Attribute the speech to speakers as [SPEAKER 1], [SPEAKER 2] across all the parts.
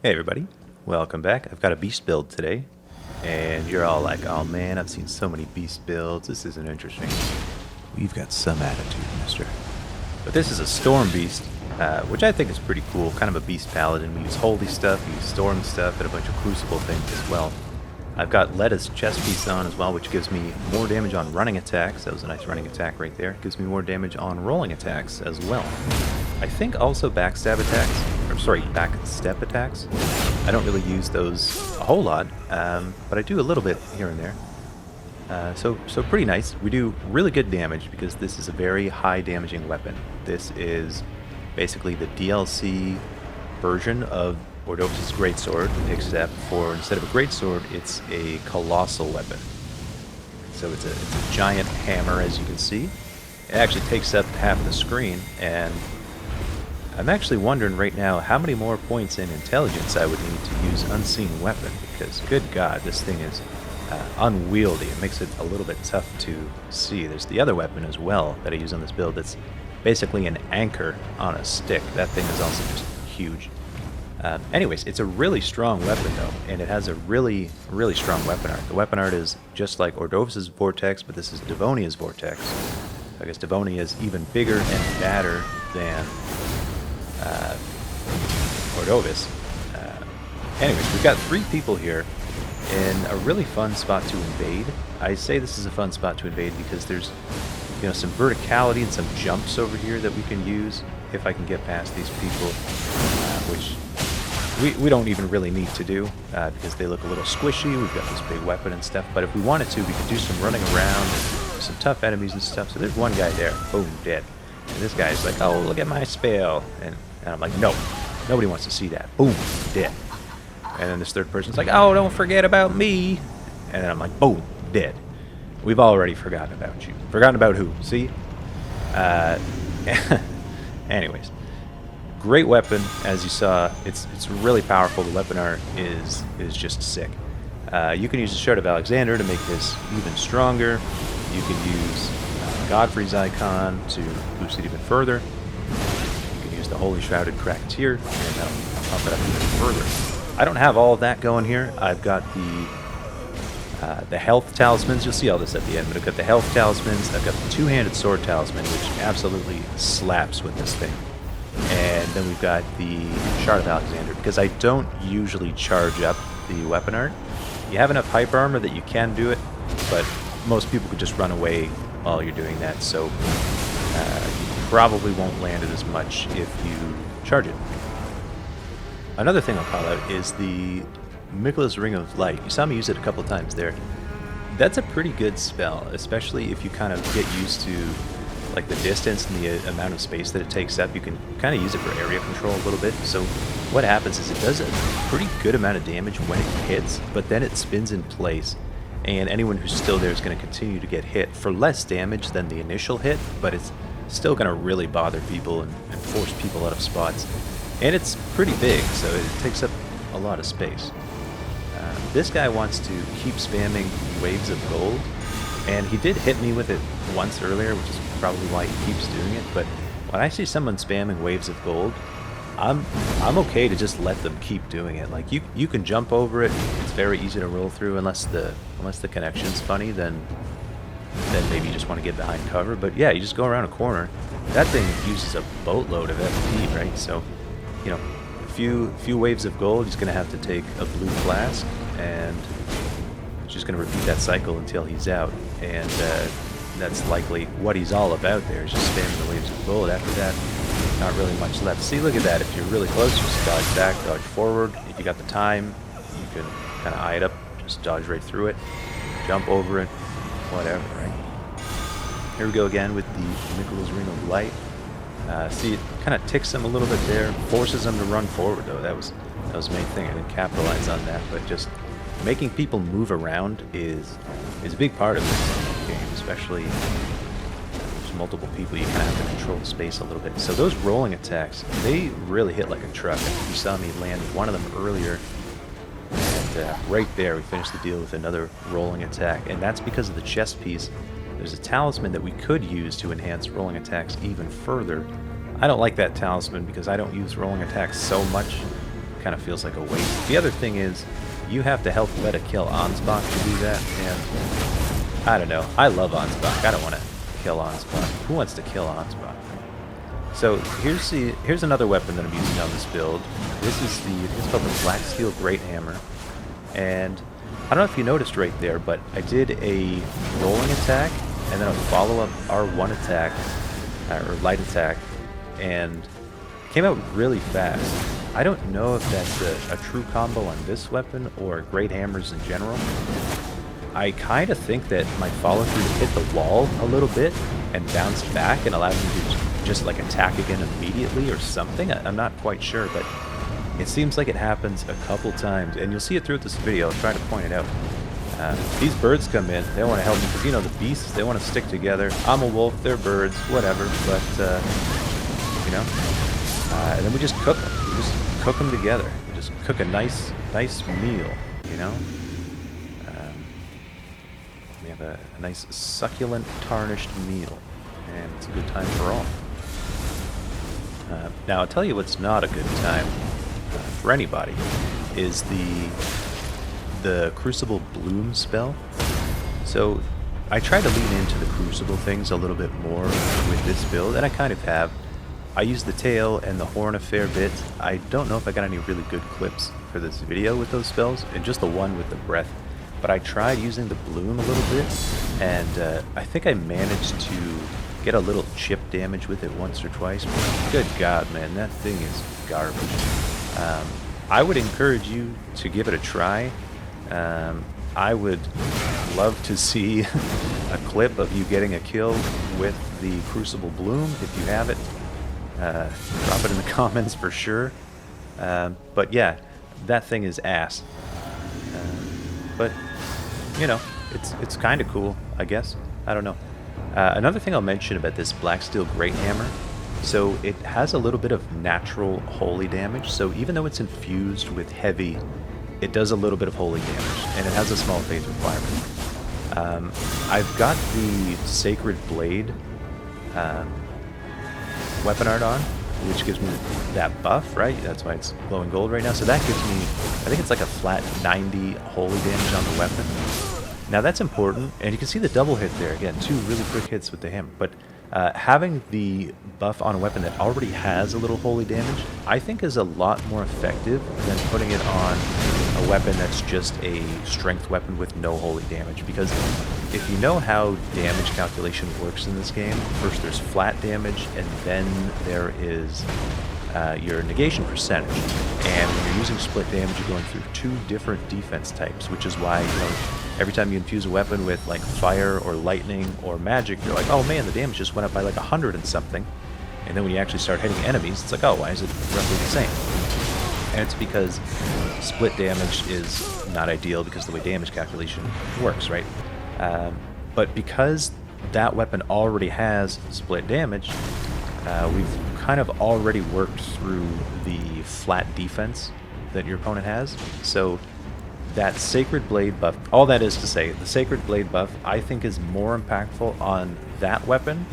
[SPEAKER 1] Hey everybody, welcome back. I've got a beast build today, and you're all like, oh man, I've seen so many beast builds, this isn't interesting. We've got some attitude, mister. But this is a storm beast, which I think is pretty cool, kind of a beast paladin. We use holy stuff, we use storm stuff, and a bunch of crucible things as well. I've got Letta's chest piece on as well, which gives me more damage on running attacks. That was a nice running attack right there. Gives me more damage on rolling attacks as well. I think also backstab attacks, or sorry, backstep attacks. I don't really use those a whole lot, but I do a little bit here and there. So pretty nice. We do really good damage because this is a very high damaging weapon. This is basically the DLC version of Ordovus' greatsword, except for instead of a greatsword, it's a colossal weapon. So it's a giant hammer, as you can see. It actually takes up half the screen, and I'm actually wondering right now how many more points in intelligence I would need to use Unseen Weapon, because good god, this thing is unwieldy. It makes it a little bit tough to see. There's the other weapon as well that I use on this build that's basically an anchor on a stick. That thing is also just huge. Anyways, it's a really strong weapon though, and it has a really strong weapon art. The weapon art is just like Ordovus' Vortex, but this is Devonia's Vortex. I guess Devonia is even bigger and badder than Ordovus. Anyways, we've got 3 people here in a really fun spot to invade. I say this is a fun spot to invade because there's, you know, some verticality and some jumps over here that we can use if I can get past these people, which we don't even really need to do because they look a little squishy. We've got this big weapon and stuff, but if we wanted to, we could do some running around, some tough enemies and stuff. So there's one guy there, boom, dead. And this guy's like, oh, look at my spell. And I'm like, no, nobody wants to see that. Boom, dead. And then this third person's like, oh, don't forget about me. And then I'm like, boom, dead. We've already forgotten about you. Forgotten about who? See? Anyways. Great weapon, as you saw. It's really powerful. The weapon art is just sick. You can use the Shard of Alexander to make this even stronger. You can use Godfrey's icon to boost it even further. You can use the Holy Shrouded Cracketeer, and that'll pump it up even further. I don't have all of that going here. I've got the health talismans. You'll see all this at the end, but I've got the health talismans. I've got the two-handed sword talisman, which absolutely slaps with this thing. And then we've got the Shard of Alexander, because I don't usually charge up the weapon art. You have enough hyper armor that you can do it, but most people could just run away while you're doing that, so you probably won't land it as much if you charge it. Another thing I'll call out is the Miquella's Ring of Light. You saw me use it a couple times there. That's a pretty good spell, especially if you kind of get used to like the distance and the amount of space that it takes up. You can kind of use it for area control a little bit. So what happens is it does a pretty good amount of damage when it hits, but then it spins in place, and anyone who's still there is going to continue to get hit for less damage than the initial hit, but it's still going to really bother people and force people out of spots. And it's pretty big, so it takes up a lot of space. This guy wants to keep spamming waves of gold, and he did hit me with it once earlier, which is probably why he keeps doing it. But when I see someone spamming waves of gold, I'm okay to just let them keep doing it. Like you can jump over it. It's very easy to roll through unless the connection's funny. Then maybe you just want to get behind cover. But yeah, you just go around a corner. That thing uses a boatload of FP, right? So, you know, a few waves of gold, he's going to have to take a blue flask, and he's just going to repeat that cycle until he's out. And that's likely what he's all about there, is just spamming the waves of gold. After that, not really much left. See, look at that. If you're really close, just dodge back, dodge forward. If you got the time, you can kind of eye it up, just dodge right through it, jump over it, whatever, right? Here we go again with the Miquella's Ring of Light. See, it kind of ticks him a little bit there, forces him to run forward, though. That was the main thing. I didn't capitalize on that, but just making people move around is a big part of this game, especially if there's multiple people. You kind of have to control the space a little bit. So those rolling attacks, they really hit like a truck. You saw me land one of them earlier, and right there we finished the deal with another rolling attack, and that's because of the chest piece. There's a talisman that we could use to enhance rolling attacks even further. I don't like that talisman because I don't use rolling attacks so much. kind of feels like a waste. The other thing is, you have to help Letta kill Ansbach to do that, and I don't know. I love Ansbach. I don't want to kill Ansbach. Who wants to kill Ansbach? So here's another weapon that I'm using on this build. This is it's called the Black Steel Great Hammer, and I don't know if you noticed right there, but I did a rolling attack and then a follow-up R1 attack, or light attack, and it came out really fast. I don't know if that's a true combo on this weapon or great hammers in general. I kind of think that my follow-through hit the wall a little bit and bounced back and allowed me to just like attack again immediately or something. I'm not quite sure, but it seems like it happens a couple times, and you'll see it throughout this video. I'll try to point it out. These birds come in, they want to help me, because, you know, the beasts, they want to stick together. I'm a wolf, they're birds, whatever, but, you know, and then we just cook them. We just cook them together. We just cook a nice meal, you know? We have a nice succulent, tarnished meal, and it's a good time for all. Now, I'll tell you what's not a good time for anybody is the Crucible Bloom spell. So I try to lean into the Crucible things a little bit more with this build, and I kind of have. I use the tail and the horn a fair bit. I don't know if I got any really good clips for this video with those spells, and just the one with the breath. But I tried using the Bloom a little bit, and I think I managed to get a little chip damage with it once or twice. But good God, man, that thing is garbage. I would encourage you to give it a try. I would love to see a clip of you getting a kill with the Crucible Bloom if you have it. Drop it in the comments for sure. But yeah, that thing is ass. But, you know, it's kind of cool, I guess. I don't know. Another thing I'll mention about this Black Steel Great Hammer, so it has a little bit of natural holy damage, so even though it's infused with heavy, it does a little bit of holy damage, and it has a small faith requirement. I've got the Sacred Blade weapon art on, which gives me that buff, right? That's why it's glowing gold right now. So that gives me, I think it's like a flat 90 holy damage on the weapon. Now that's important, and you can see the double hit there. Again, 2 really quick hits with the hammer. But having the buff on a weapon that already has a little holy damage, I think is a lot more effective than putting it on a weapon that's just a strength weapon with no holy damage. Because if you know how damage calculation works in this game, first there's flat damage, and then there is your negation percentage. And when you're using split damage, you're going through 2 different defense types, which is why, you know, every time you infuse a weapon with like fire or lightning or magic, you're like, oh man, the damage just went up by like 100 and something. And then when you actually start hitting enemies, it's like, oh, why is it roughly the same? And it's because split damage is not ideal because the way damage calculation works, right? But because that weapon already has split damage, we've kind of already worked through the flat defense that your opponent has. So that Sacred Blade buff, all that is to say, the Sacred Blade buff, I think is more impactful on that weapon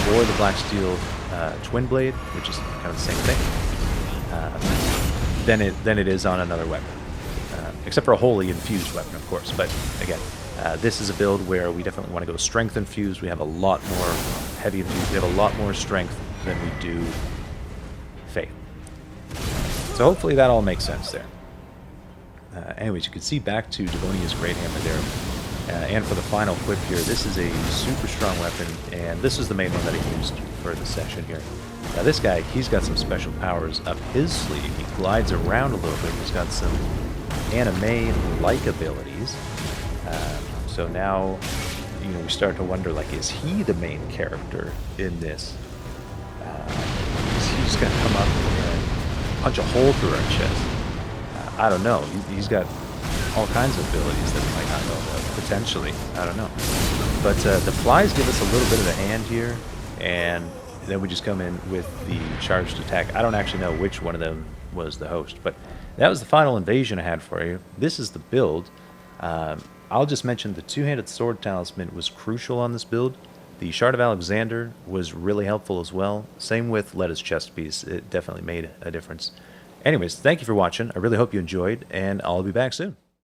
[SPEAKER 1] or the Black Steel Twin Blade, which is kind of the same thing, than it is on another weapon. Except for a wholly infused weapon, of course. But again, this is a build where we definitely want to go strength infused. We have a lot more heavy infused. We have a lot more strength than we do faith. So hopefully that all makes sense there. Anyways, you can see back to Devonia's Great Hammer there. And for the final clip here, this is a super strong weapon, and this is the main one that I used for the session here. Now this guy, he's got some special powers up his sleeve. He glides around a little bit. He's got some anime-like abilities. So now, you know, we start to wonder, like, is he the main character in this? Is he just going to come up and punch a hole through our chest? I don't know. He's got all kinds of abilities that we might not know about, potentially. I don't know. But the flies give us a little bit of a hand here, and then we just come in with the charged attack. I don't actually know which one of them was the host, but that was the final invasion I had for you. This is the build. I'll just mention the two-handed sword talisman was crucial on this build. The Shard of Alexander was really helpful as well. Same with Letta's chest piece. It definitely made a difference. Anyways, thank you for watching. I really hope you enjoyed, and I'll be back soon.